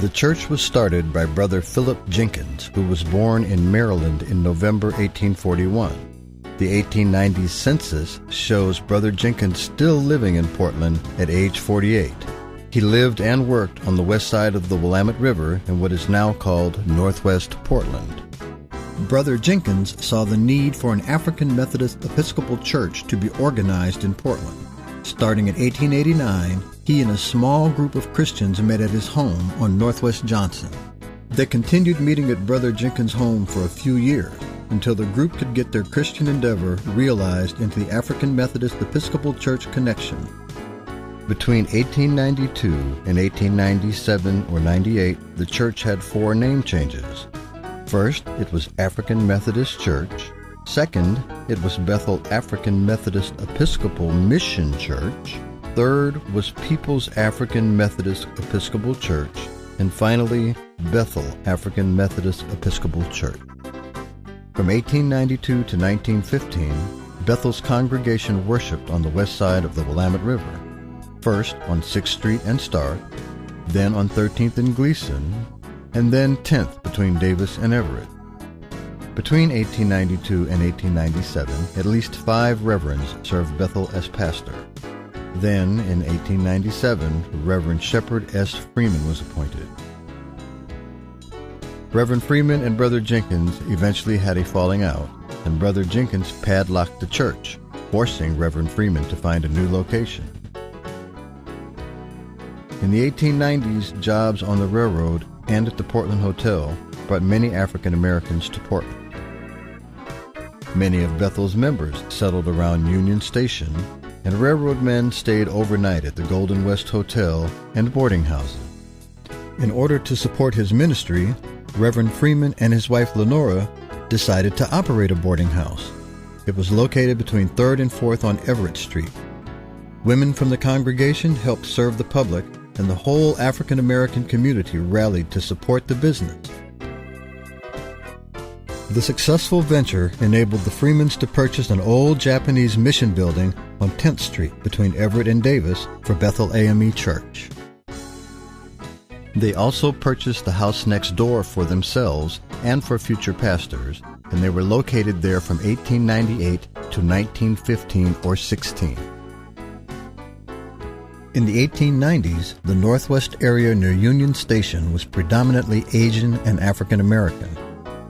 The church was started by Brother Philip Jenkins, who was born in Maryland in November 1841. The 1890 census shows Brother Jenkins still living in Portland at age 48. He lived and worked on the west side of the Willamette River in what is now called Northwest Portland. Brother Jenkins saw the need for an African Methodist Episcopal Church to be organized in Portland. Starting in 1889, he and a small group of Christians met at his home on Northwest Johnson. They continued meeting at Brother Jenkins' home for a few years until the group could get their Christian endeavor realized into the African Methodist Episcopal Church connection. Between 1892 and 1897 or 98, the church had 4 name changes. First, it was African Methodist Church. Second, it was Bethel African Methodist Episcopal Mission Church. Third was People's African Methodist Episcopal Church. And finally, Bethel African Methodist Episcopal Church. From 1892 to 1915, Bethel's congregation worshiped on the west side of the Willamette River, first on 6th Street and Stark, then on 13th and Gleason, and then 10th between Davis and Everett. Between 1892 and 1897, at least 5 reverends served Bethel as pastor. Then, in 1897, Reverend Shepard S. Freeman was appointed. Reverend Freeman and Brother Jenkins eventually had a falling out, and Brother Jenkins padlocked the church, forcing Reverend Freeman to find a new location. In the 1890s, jobs on the railroad and at the Portland Hotel brought many African Americans to Portland. Many of Bethel's members settled around Union Station, and railroad men stayed overnight at the Golden West Hotel and boarding houses. In order to support his ministry, Reverend Freeman and his wife Lenora decided to operate a boarding house. It was located between 3rd and 4th on Everett Street. Women from the congregation helped serve the public, and the whole African American community rallied to support the business. The successful venture enabled the Freemans to purchase an old Japanese mission building on 10th Street between Everett and Davis for Bethel A.M.E. Church. They also purchased the house next door for themselves and for future pastors, and they were located there from 1898 to 1915 or 16. In the 1890s, the northwest area near Union Station was predominantly Asian and African American.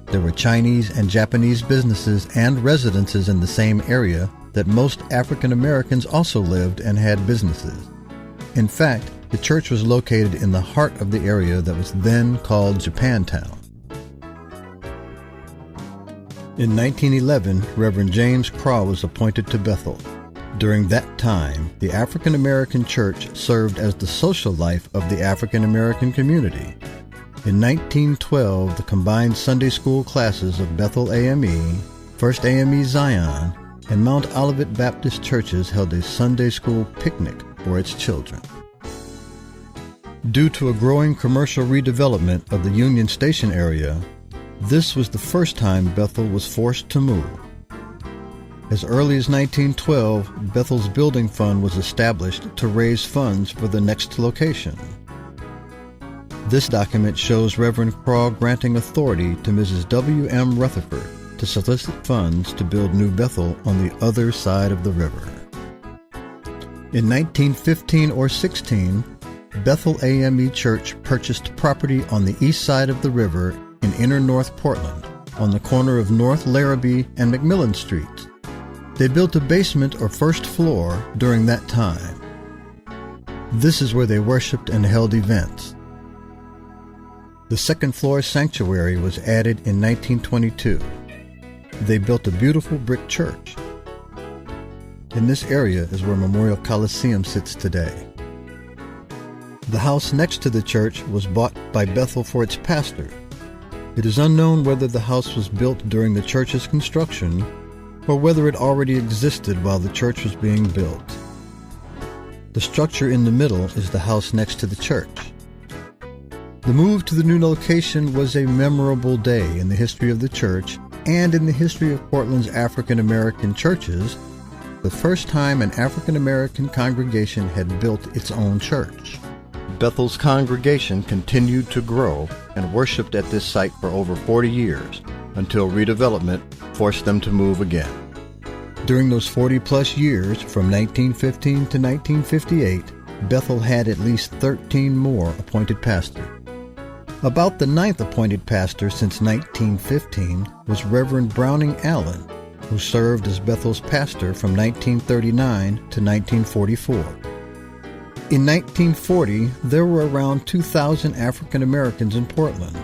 There were Chinese and Japanese businesses and residences in the same area that most African Americans also lived and had businesses. In fact, the church was located in the heart of the area that was then called Japantown. In 1911, Reverend James Craw was appointed to Bethel. During that time, the African American church served as the social life of the African American community. In 1912, the combined Sunday school classes of Bethel A.M.E., First A.M.E. Zion, and Mount Olivet Baptist churches held a Sunday school picnic for its children. Due to a growing commercial redevelopment of the Union Station area, this was the first time Bethel was forced to move. As early as 1912, Bethel's building fund was established to raise funds for the next location. This document shows Reverend Craw granting authority to Mrs. W.M. Rutherford to solicit funds to build New Bethel on the other side of the river. In 1915 or 16, Bethel A.M.E. Church purchased property on the east side of the river in inner North Portland, on the corner of North Larrabee and McMillan Streets. They built a basement or first floor during that time. This is where they worshiped and held events. The second floor sanctuary was added in 1922. They built a beautiful brick church. In this area is where Memorial Coliseum sits today. The house next to the church was bought by Bethel for its pastor. It is unknown whether the house was built during the church's construction or whether it already existed while the church was being built. The structure in the middle is the house next to the church. The move to the new location was a memorable day in the history of the church and in the history of Portland's African American churches, the first time an African American congregation had built its own church. Bethel's congregation continued to grow and worshiped at this site for over 40 years until redevelopment forced them to move again. During those 40-plus years, from 1915 to 1958, Bethel had at least 13 more appointed pastors. About the 9th appointed pastor since 1915 was Reverend Browning Allen, who served as Bethel's pastor from 1939 to 1944. In 1940, there were around 2,000 African Americans in Portland,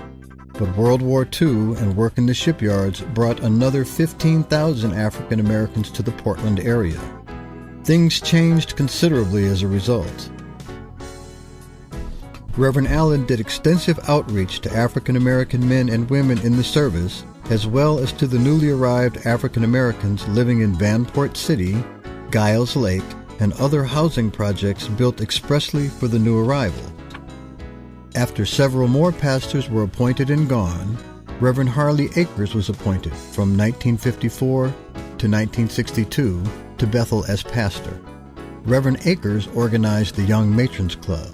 but World War II and work in the shipyards brought another 15,000 African Americans to the Portland area. Things changed considerably as a result. Reverend Allen did extensive outreach to African American men and women in the service, as well as to the newly arrived African Americans living in Vanport City, Giles Lake, and other housing projects built expressly for the new arrival. After several more pastors were appointed and gone, Reverend Harley Akers was appointed from 1954 to 1962 to Bethel as pastor. Reverend Akers organized the Young Matrons Club.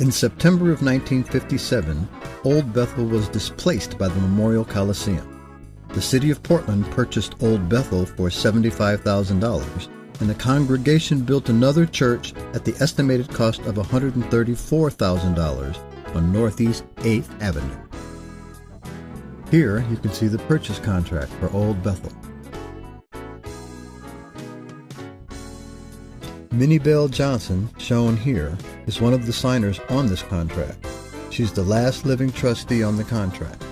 In September of 1957, Old Bethel was displaced by the Memorial Coliseum. The city of Portland purchased Old Bethel for $75,000, and the congregation built another church at the estimated cost of $134,000 on Northeast 8th Avenue. Here you can see the purchase contract for Old Bethel. Minnie Bell Johnson, shown here, is one of the signers on this contract. She's the last living trustee on the contract.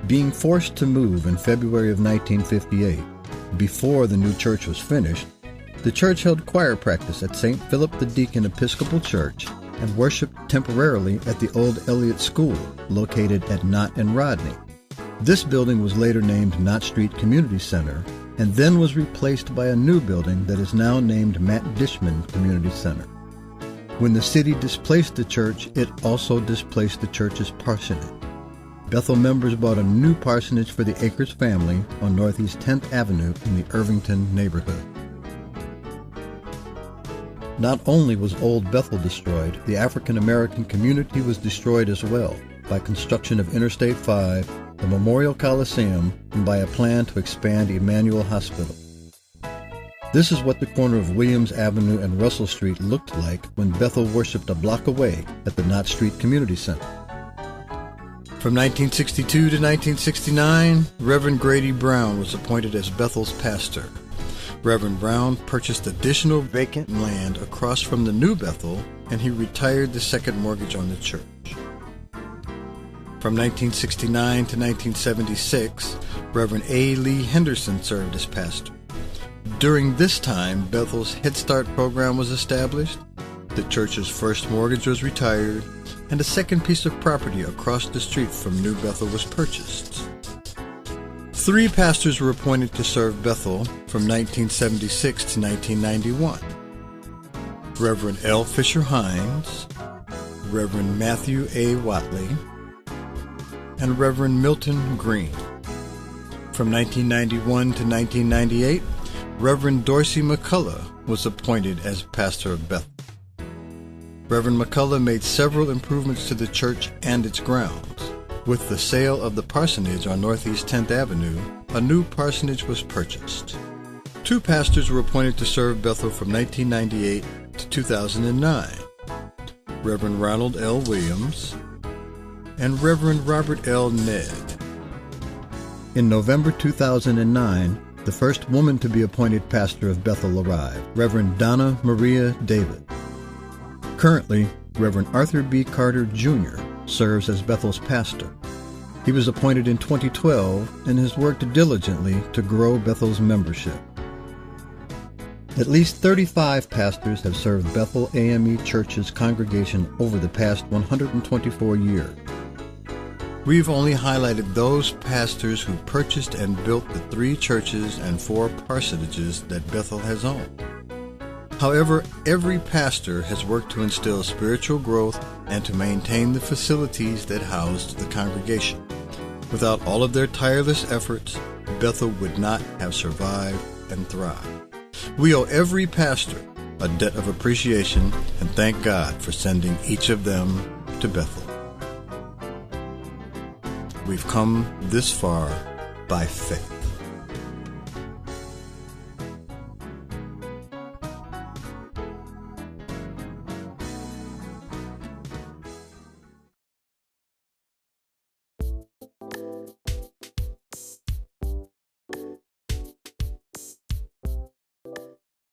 Being forced to move in February of 1958, before the new church was finished, the church held choir practice at St. Philip the Deacon Episcopal Church and worshiped temporarily at the old Elliott School, located at Knott and Rodney. This building was later named Knott Street Community Center, and then was replaced by a new building that is now named Matt Dishman Community Center. When the city displaced the church, it also displaced the church's parsonage. Bethel members bought a new parsonage for the Akers family on Northeast 10th Avenue in the Irvington neighborhood. Not only was Old Bethel destroyed, the African American community was destroyed as well by construction of Interstate 5, the Memorial Coliseum, and by a plan to expand Emmanuel Hospital. This is what the corner of Williams Avenue and Russell Street looked like when Bethel worshiped a block away at the Knott Street Community Center. From 1962 to 1969, Reverend Grady Brown was appointed as Bethel's pastor. Reverend Brown purchased additional vacant land across from the new Bethel, and he retired the second mortgage on the church. From 1969 to 1976, Reverend A. Lee Henderson served as pastor. During this time, Bethel's Head Start program was established, the church's first mortgage was retired, and a second piece of property across the street from New Bethel was purchased. 3 pastors were appointed to serve Bethel from 1976 to 1991. Reverend L. Fisher Hines, Reverend Matthew A. Watley, and Reverend Milton Green. From 1991 to 1998, Reverend Dorsey McCullough was appointed as pastor of Bethel. Reverend McCullough made several improvements to the church and its grounds. With the sale of the parsonage on Northeast 10th Avenue, a new parsonage was purchased. 2 pastors were appointed to serve Bethel from 1998 to 2009, Reverend Ronald L. Williams and Reverend Robert L. Ned. In November 2009, the first woman to be appointed pastor of Bethel arrived, Reverend Donna Maria David. Currently, Reverend Arthur B. Carter, Jr. serves as Bethel's pastor. He was appointed in 2012 and has worked diligently to grow Bethel's membership. At least 35 pastors have served Bethel A.M.E. Church's congregation over the past 124 years. We've only highlighted those pastors who purchased and built the 3 churches and 4 parsonages that Bethel has owned. However, every pastor has worked to instill spiritual growth and to maintain the facilities that housed the congregation. Without all of their tireless efforts, Bethel would not have survived and thrived. We owe every pastor a debt of appreciation and thank God for sending each of them to Bethel. We've come this far by faith.